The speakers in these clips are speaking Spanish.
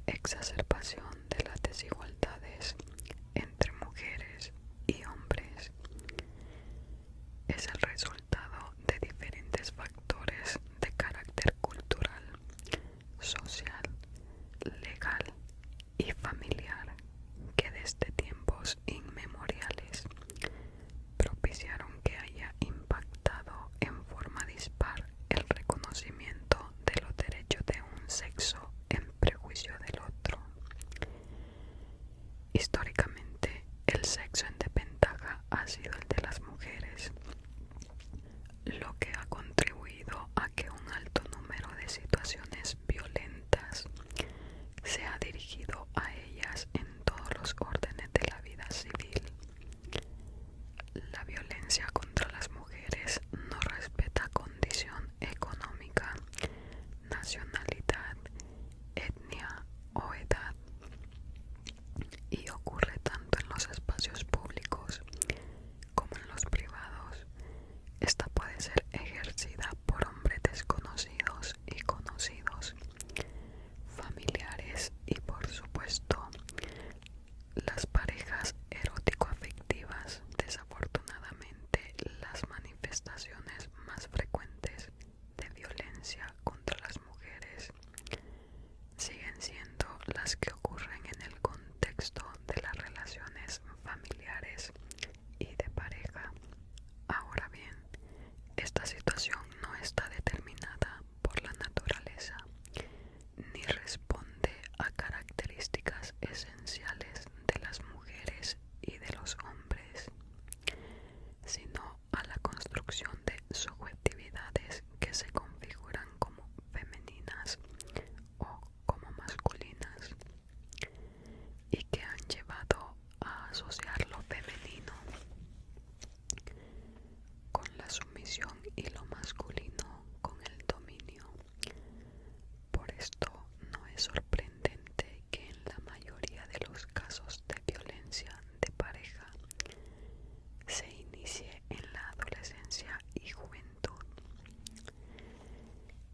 exacerbación de las desigualdades entre mujeres y hombres es el resultado de diferentes factores de carácter cultural, social, legal y familiar que desde tiempos inmemoriales propiciaron que haya impactado en forma dispar el reconocimiento de los derechos de un sexo en prejuicio del otro. Históricamente, el sexo en desventaja ha sido el de las mujeres, lo que ha contribuido a que un alto número de situaciones violentas se ha dirigido a ellas en todos los órdenes de la vida civil. La violencia contra las mujeres no respeta condición económica, nacionalidad, etnia o edad, y ocurre tanto en los espacios públicos como en los privados. Esta puede ser ejercida por hombres desconocidos y conocidos, familiares y, por supuesto, las parejas erótico-afectivas. Desafortunadamente, las manifestaciones más frecuentes de violencia contra las mujeres siguen siendo las que ocurren en el contexto de las relaciones familiares y de pareja. Ahora bien, esta situación no está determinada por la naturaleza ni responde a características esenciales de las mujeres y de los hombres, sino a la construcción de subjetividades que se configuran como femeninas o como masculinas y que han llevado a asociar lo femenino con la sumisión y lo masculino con el dominio. Por esto no es sorprendente que en la mayoría de los casos de violencia de pareja se inicie en la adolescencia y juventud,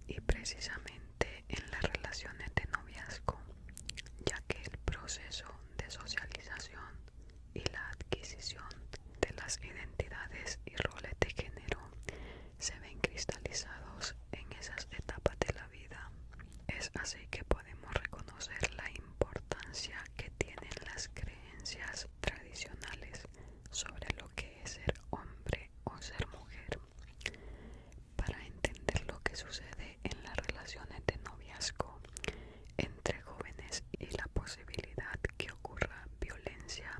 y precisamente en las relaciones de noviazgo, ya que el proceso de socialización y la adquisición de las identidades y roles de género se ven cristalizados en esas etapas de la vida. Es así que podemos reconocer la importancia que tienen las creencias tradicionales sobre lo que es ser hombre o ser mujer para entender lo que sucede en las relaciones de noviazgo entre jóvenes y la posibilidad que ocurra violencia.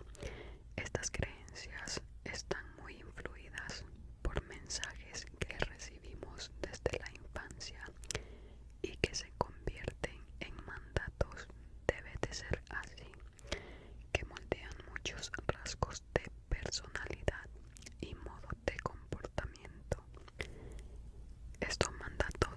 Estas creencias están muy influidas por mensajes que recibimos desde la infancia y que se convierten en mandatos. Debe de ser así, que moldean muchos rasgos de personalidad y modo de comportamiento. Estos mandatos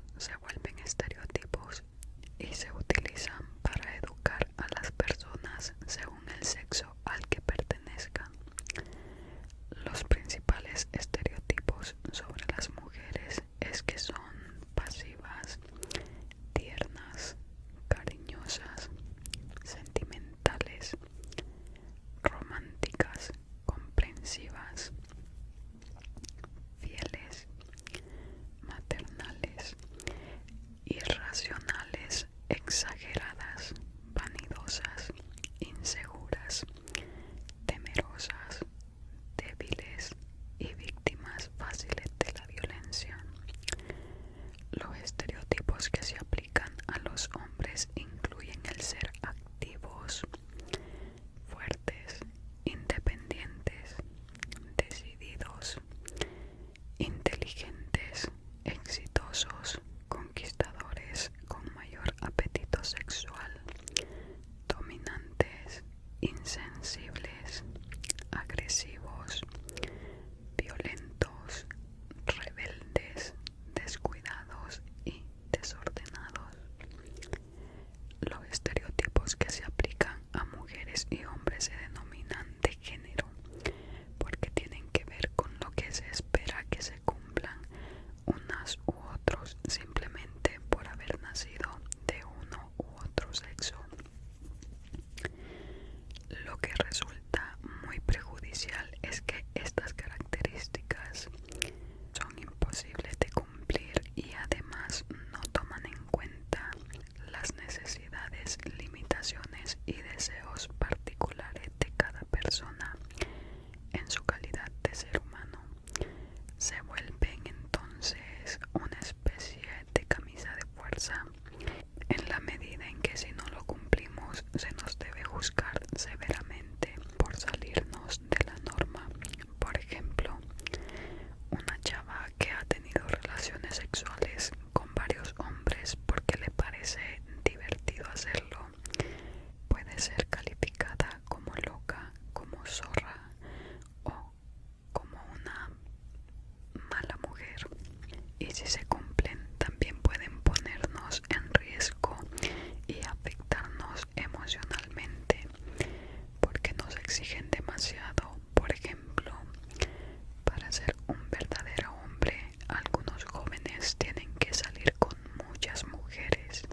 hombres tienen que salir con muchas mujeres,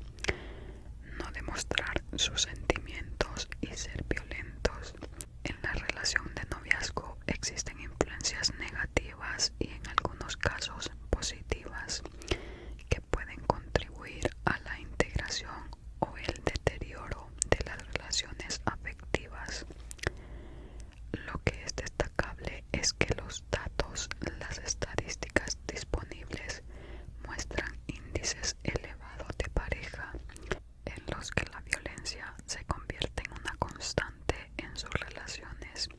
no demostrar sus sentimientos y ser violentos. En la relación de noviazgo existen influencias negativas y en algunos casos positivas que pueden contribuir a la integración o el deterioro de las relaciones afectivas. Lo que es destacable es que los datos, las estadísticas disponibles muestran índices elevados de pareja en los que la violencia se convierte en una constante en sus relaciones,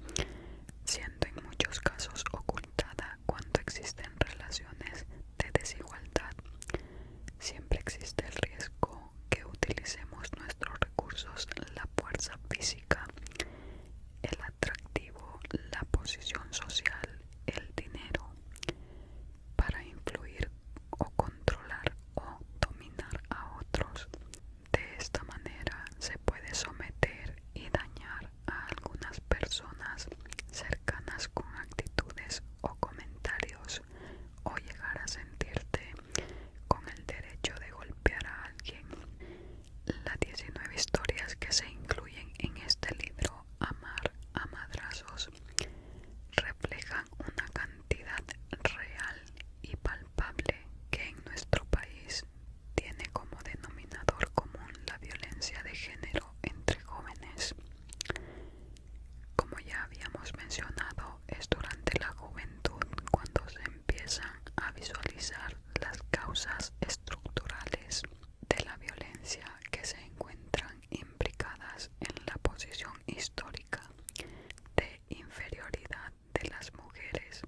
siendo en muchos casos ocultada cuando existen relaciones de desigualdad. Siempre existe el riesgo que utilicemos nuestros recursos, la fuerza física, el atractivo, la posición social, el dinero, para influir o controlar o dominar a otros. De esta manera se puede someter y dañar a algunas personas cercanas con actitudes o comentarios, o llegar a sentirte con el derecho de golpear a alguien. Las 19 historias que se incluyen en este libro, Amar a Madrazos, reflejan una cantidad real y palpable que en nuestro país tiene como denominador común la violencia de género entre jóvenes. Como ya habíamos mencionado, es durante la juventud cuando se empiezan a visualizar las causas estructurales de la violencia que se encuentran implicadas en la posición histórica de inferioridad de las mujeres.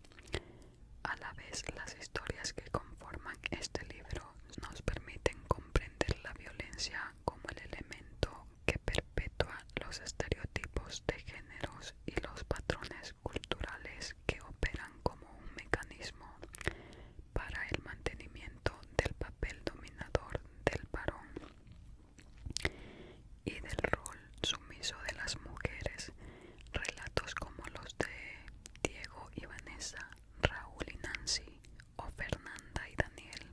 A la vez, las historias que conforman este libro nos permiten comprender la violencia como el elemento que perpetúa los estereotipos de géneros y los patrones culturales que operan como un mecanismo para el mantenimiento del papel dominador del varón y del rol sumiso de las mujeres. Relatos como los de Diego y Vanessa, Raúl y Nancy, o Fernanda y Daniel,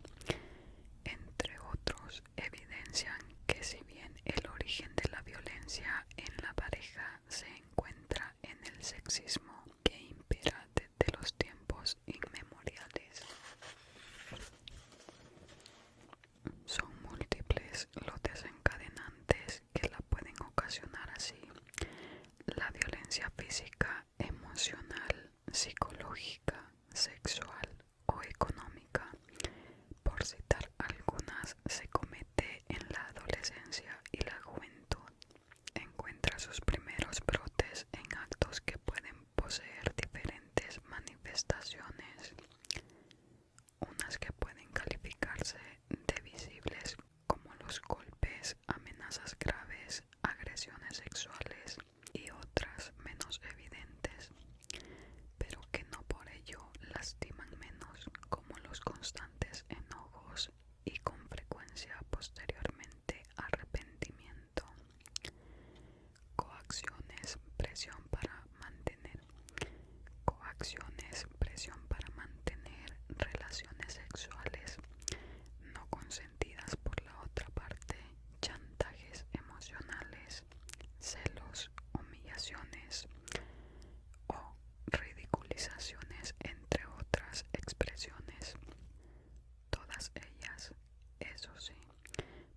entre otros, evidencian que si bien el origen de la violencia en la pareja se encuentra en el sexismo que impera desde los tiempos inmemoriales, son múltiples los desencadenantes que la pueden ocasionar así. La violencia física, emocional, psicológica, sexual o económica, por citar algunas, se comete en la adolescencia y la juventud. Encuentra sus primeros brotes en actos que pueden poseer diferentes manifestaciones, unas que pueden calificarse de visibles como los golpes, amenazas graves, agresiones sexuales, y otras menos evidentes, pero que no por ello lastiman menos, como los constantes enojos y con frecuencia posteriormente arrepentimiento. Presión para mantener relaciones sexuales no consentidas por la otra parte, chantajes emocionales, celos, humillaciones o ridiculizaciones, entre otras expresiones. Todas ellas, eso sí,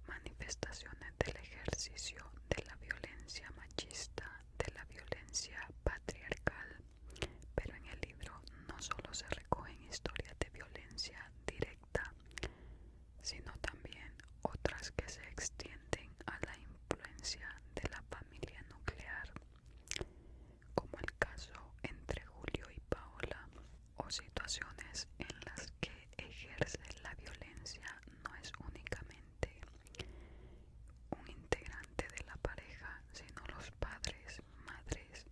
manifestaciones del ejercicio de la violencia machista, de la violencia patriarcal. Pero en el libro no solo se recogen historias de violencia directa, sino también otras que se extienden a la influencia de la familia nuclear, como el caso entre Julio y Paola, o situaciones en las que ejerce la violencia no es únicamente un integrante de la pareja, sino los padres, madres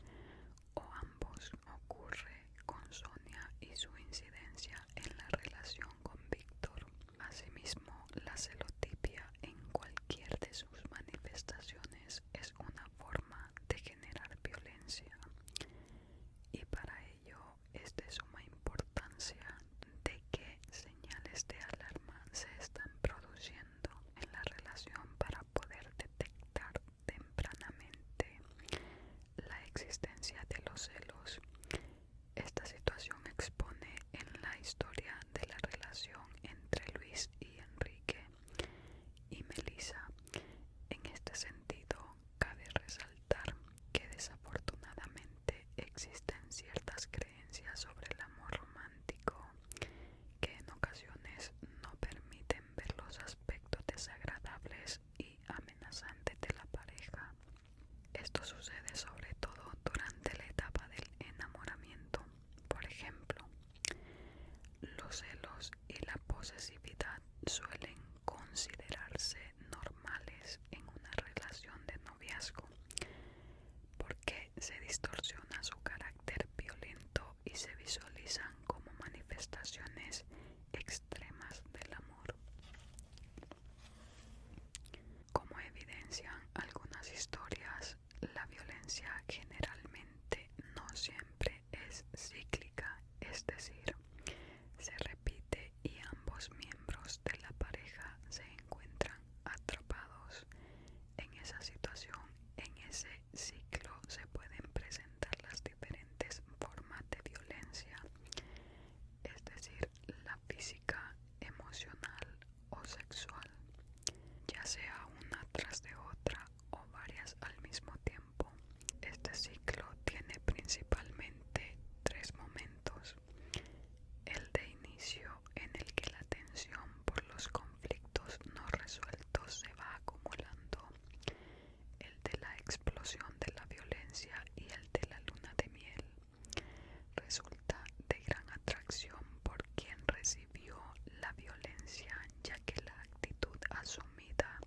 violencia, ya que la actitud asumida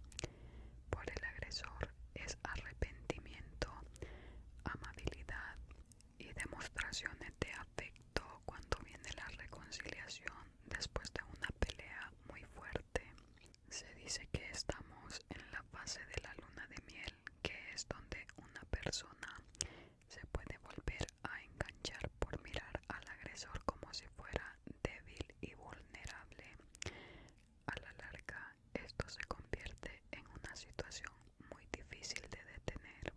por el agresor es arrepentimiento, amabilidad y demostraciones de afecto cuando viene la reconciliación después de una pelea muy fuerte. Se dice que estamos en la fase de la luna de miel, que es donde una persona se puede volver a enganchar por mirar al agresor como si fuera débil y vulnerable. A la larga, esto se convierte en una situación muy difícil de detener.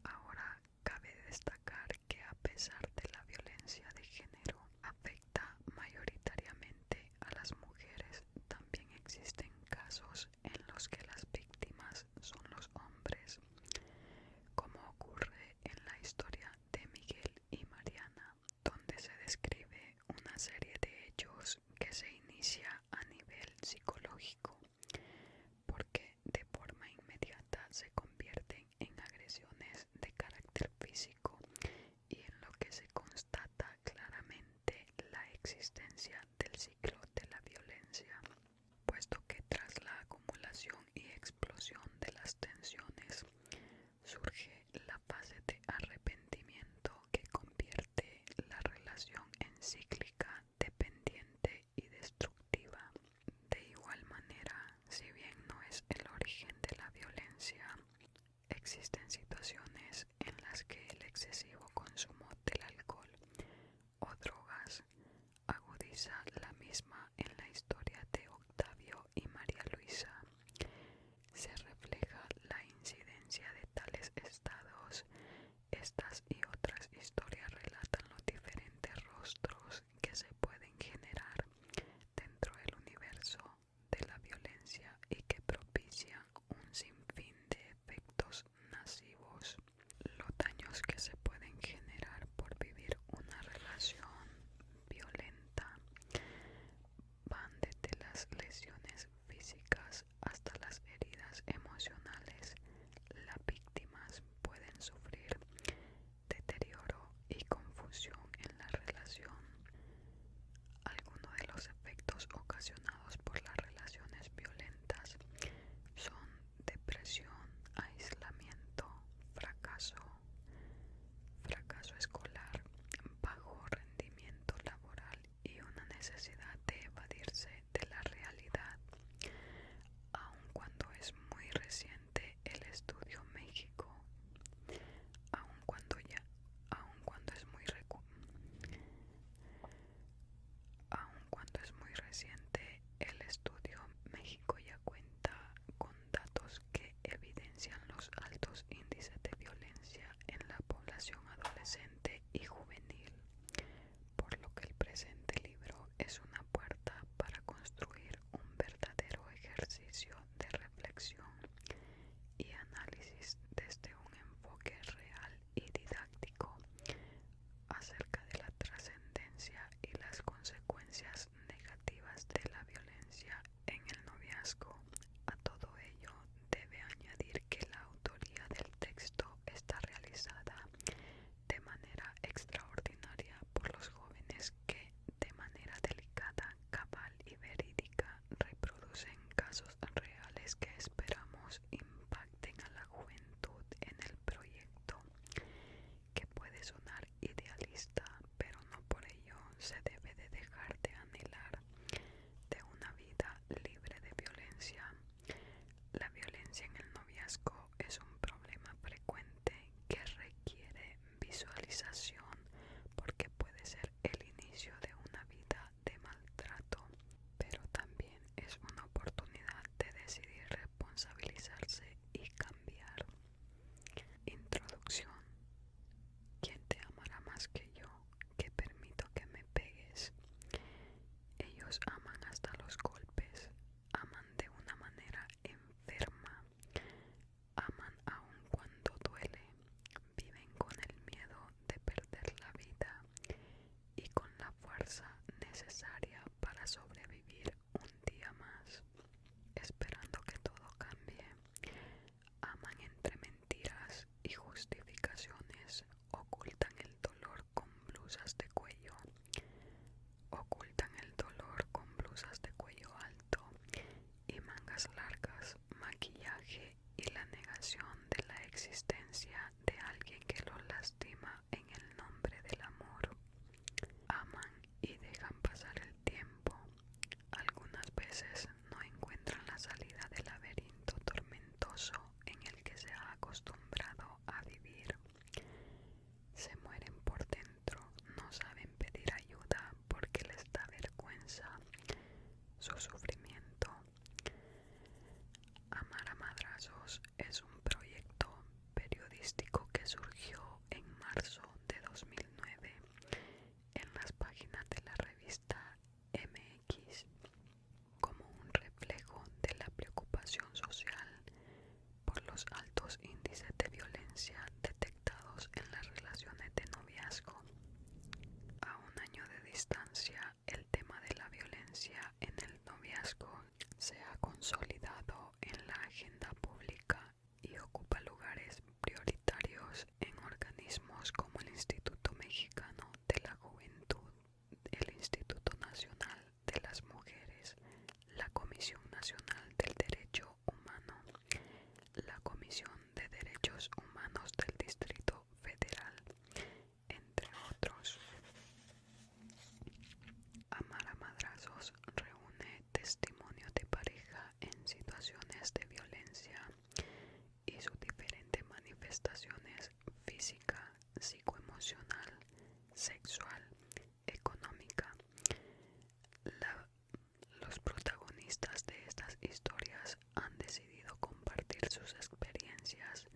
Ahora, cabe destacar que a pesar de la violencia de género afecta mayoritariamente a las mujeres, también existen casos en los que las víctimas son los hombres, como ocurre en la historia de Miguel y Mariana, donde se describe una serie de hechos que se inicia a nivel psicológico, porque de forma inmediata se convierten en agresiones de carácter físico y en lo que se constata claramente la existencia del ciclo de la violencia, puesto que tras la acumulación y explosión de las tensiones surge la fase de arrepentimiento que convierte la relación en cíclica, dependiente y destructiva. De igual manera, si bien no es el origen de la violencia, existen situaciones en las que el excesivo consumo del alcohol o drogas agudiza la misma. En la historia de Octavio y María Luisa se refleja la incidencia de tales estados. Estas y otras historias relatan los diferentes rostros que se pueden generar dentro del universo de la violencia y que propician un sinfín de efectos nocivos. Los daños que se pueden generar por vivir una relación violenta van desde las lesiones físicas hasta las heridas emocionales. Las víctimas pueden sufrir deterioro y confusión en la relación. Algunos de los efectos ocasionados por las relaciones violentas son depresión, aislamiento, fracaso escolar, bajo rendimiento laboral y una necesidad de evadirse de la realidad. Aun cuando es muy reciente el estudio México, aun cuando ya, aun cuando es muy Aun cuando es muy reciente, el estudio México ya cuenta con datos que evidencian los altos índices de violencia en la población adolescente y juvenil, por lo que el presente libro es una puerta para construir un verdadero ejercicio de reflexión y análisis desde un enfoque real y didáctico acerca de la trascendencia y las consecuencias negativas de la violencia en el noviazgo. A todo ello debe añadir que la autoría del texto está realizada de manera extraordinaria por los jóvenes que, de manera delicada, cabal y verídica, reproducen casos reales que esperamos impacten a la juventud en el proyecto, que puede sonar idealista, pero no por ello se debe de dejar de anhelar de una vida libre de violencia. La violencia en el noviazgo es un problema frecuente que requiere visualización porque puede ser el inicio de una vida de maltrato, pero también es una oportunidad de negación de la existencia de alguien que los lastima en el nombre del amor. Aman y dejan pasar el tiempo. Algunas veces no encuentran la salida del laberinto tormentoso en el que se ha acostumbrado a vivir. Se mueren por dentro, no saben pedir ayuda porque les da vergüenza su sufrimiento. Amar a Madrazos es un proyecto periodístico que surgió en marzo de 2009 en las páginas de la revista MX como un reflejo de la preocupación social por los altos índices de violencia detectados en las relaciones de noviazgo. A un año de distancia, el tema de la violencia en el noviazgo se ha consolidado en la agenda pública y ocupa lugares prioritarios en organismos como el Instituto Mexicano de la Juventud, el Instituto Nacional de las Mujeres, la Comisión Nacional del Derecho Humano, la Comisión de Derechos Humanos del Distrito Federal, entre otros. Amar a Madrazos reúne testimonios de pareja en situaciones de violencia y sus diferentes manifestaciones física, psicoemocional, sexual, económica. Los protagonistas de estas historias han decidido compartir sus experiencias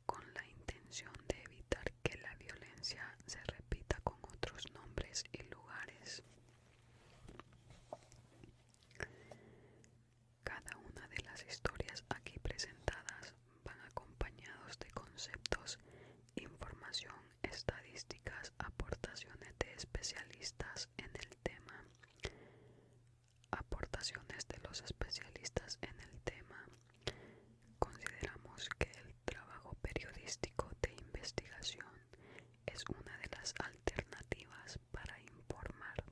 con la intención de evitar que la violencia se repita con otros nombres y lugares. Cada una de las historias aquí presentadas van acompañados de conceptos, información, estadísticas, aportaciones de especialistas en el tema. Aportaciones de los especialistas en el tema. Consideramos que el trabajo periodístico de investigación es una de las alternativas para informar,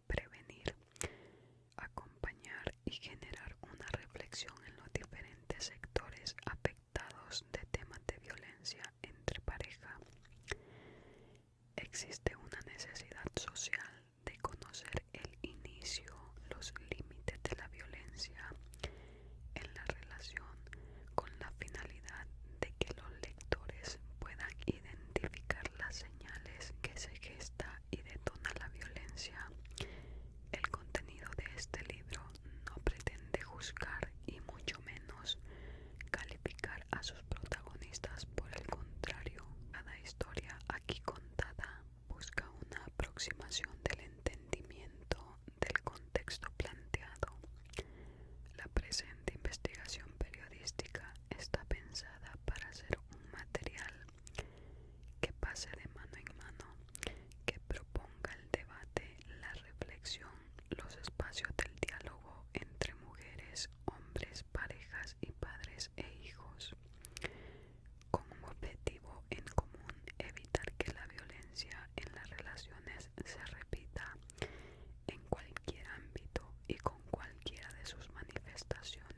prevenir, acompañar y generar una reflexión en los diferentes sectores afectados de temas de violencia entre pareja. Existe una necesidad social de conocer el inicio, los límites de la violencia en la relación, con la finalidad de que los lectores puedan identificar las señales que se gesta y detona la violencia. El contenido de este libro no pretende juzgar y mucho menos calificar a sus protagonistas. Por el contrario, cada historia aquí contada busca una aproximación del entendimiento del contexto planteado. La presente investigación periodística está pensada para ser un material que pase de mano en mano, que proponga el debate, la reflexión, los espacios del diálogo entre mujeres, hombres, parejas y padres e hijos, con un objetivo en común: evitar que la violencia en las relaciones se repita en cualquier ámbito y con cualquiera de sus manifestaciones.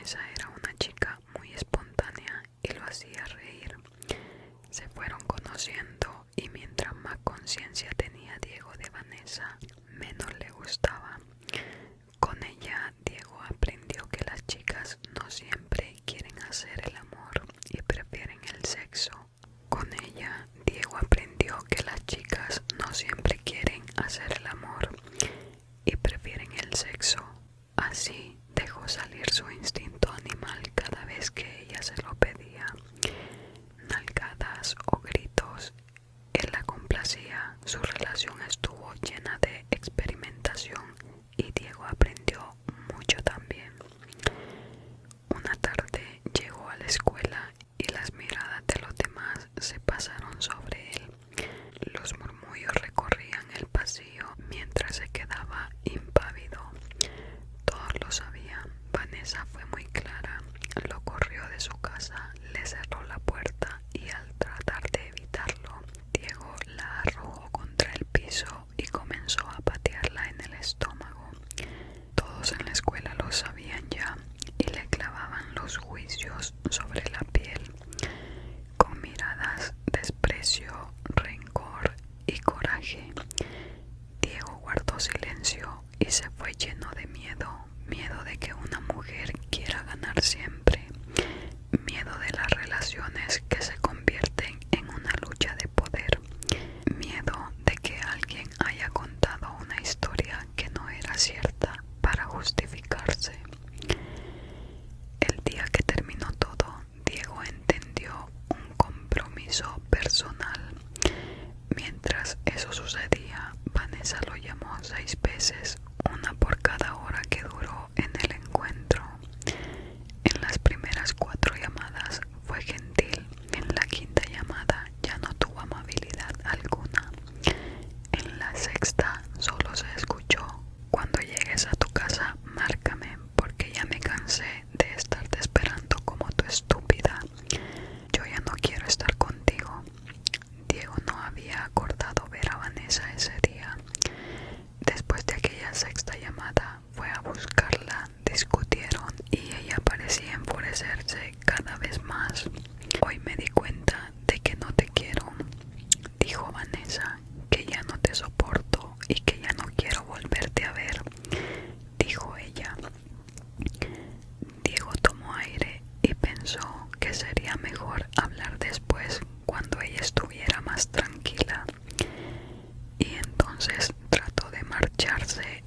Vanessa era una chica muy espontánea y lo hacía reír. Se fueron conociendo y mientras más conciencia tenía Diego de Vanessa, menos le gustaba. Con ella, Diego aprendió que las chicas no siempre quieren hacer el amor y prefieren el sexo. Con ella, Diego aprendió que las chicas no siempre quieren hacer el amor y prefieren el sexo. Así dejó salir su instinto animal cada vez que ella se lo pedía. Nalgadas o gritos, él la complacía. Su relación estuvo llena de experimentación y Diego aprendió mucho también. Una tarde llegó a la escuela y las miradas de los demás se pasaron sobre él. Los murmullos recorrían el pasillo mientras se quedaba impávido. Todos lo sabían. Vanessa fue muy clara. Lo corrió de su casa, le cerró la puerta y al tratar de evitarlo, Diego la arrojó contra el piso y comenzó a patearla en el estómago. Todos en la escuela lo sabían ya y le clavaban los juicios sobre la piel. Con miradas, desprecio, rencor y coraje, Diego guardó silencio y se fue lleno de miedo. Miedo de que una mujer quiera ganar siempre. Miedo de las relaciones que se convierten en una lucha de poder. Miedo de que alguien haya contado una historia que no era cierta para justificarse. El día que terminó todo, Diego entendió un compromiso personal. Mientras eso sucedía, Vanessa lo llamó 6 veces, una por cada hora que duró en el encuentro. En las primeras 4 llamadas fue gentil, en la quinta llamada ya no tuvo amabilidad alguna. En la sexta solo se escuchó: cuando llegues a tu casa, márcame, porque ya me cansé de estarte esperando como tu estúpida. Yo ya no quiero estar contigo. Diego no había acordado ver a Vanessa ese día. Después de aquella sexta llamada, fue a buscarla, discutieron y ella parecía enfurecerse cada vez más. Hoy me di cuenta de que no te quiero, dijo Vanessa, que ya no te soporto y que ya no quiero volverte a ver, dijo ella. Diego tomó aire y pensó que sería mejor hablar después, cuando ella estuviera más tranquila. Y entonces trató de marcharse.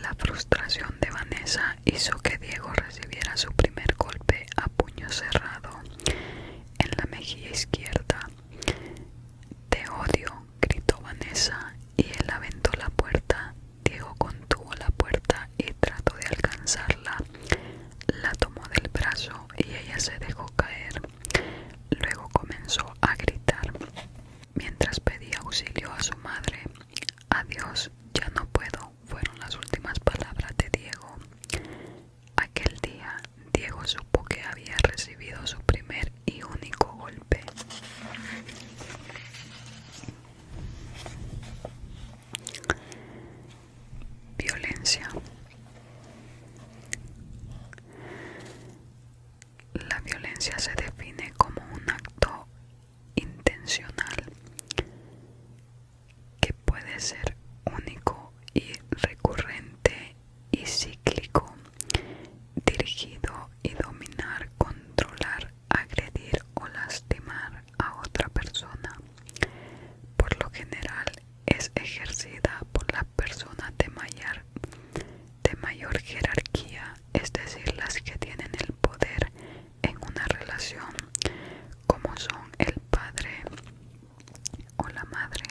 La frustración de Vanessa hizo que Diego recibiera su primer golpe a puño cerrado en la mejilla izquierda. Te odio, gritó Vanessa, y él aventó la puerta. Diego contuvo la puerta y trató de alcanzarla. La tomó del brazo y ella se dejó caer. Luego comenzó a gritar mientras pedía auxilio a su madre. Adiós, ya no puedo, fueron las últimas palabras de Diego. Aquel día, Diego supo que había recibido su primer y único golpe. Violencia. La violencia se define como un acto intencional que puede ser único y recurrente y cíclico, dirigido y dominar, controlar, agredir o lastimar a otra persona. Por lo general es ejercida por las personas de mayor jerarquía, es decir, las que tienen el poder en una relación, como son el padre o la madre,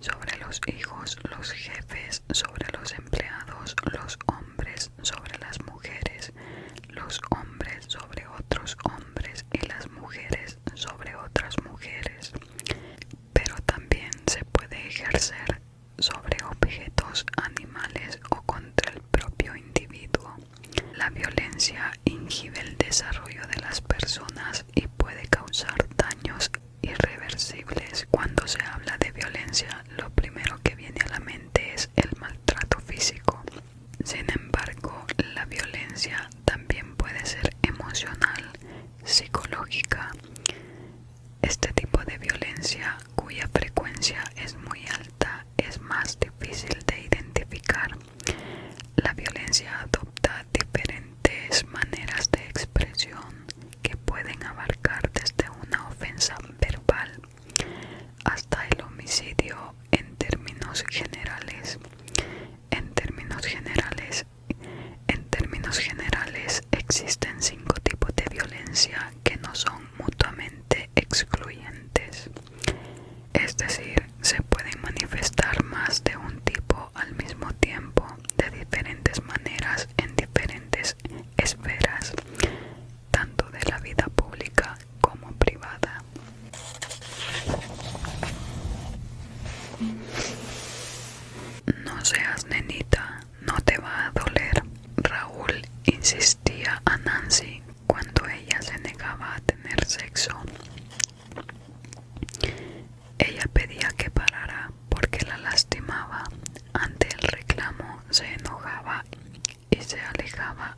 sobre los hijos, los jefes, sobre los empleados, los hombres sobre las mujeres, los hombres sobre otros hombres y las mujeres sobre otras mujeres. Pero también se puede ejercer sobre objetos, animales o contra el propio individuo. La violencia inhibe el desarrollo de las personas y puede causar daños irreversibles. Cuando se habla de violencia, lo primero que viene a la mente es el maltrato físico. Sin embargo, la violencia también puede ser violencia adopta diferentes maneras de expresión que pueden abarcar desde una ofensa verbal hasta el homicidio. En términos generales, existen 5 tipos de violencia que no son mutuamente excluyentes. Es decir, se pueden manifestar más de un tipo al mismo tiempo, de diferentes maneras, en diferentes esferas, tanto de la vida pública como privada. No seas nenita, no te va a doler. Raúl insistía a Nancy cuando ella se negaba a tener sexo. Ella pedía que parara porque la lastimaba. Ante el reclamo se enojaba y se alejaba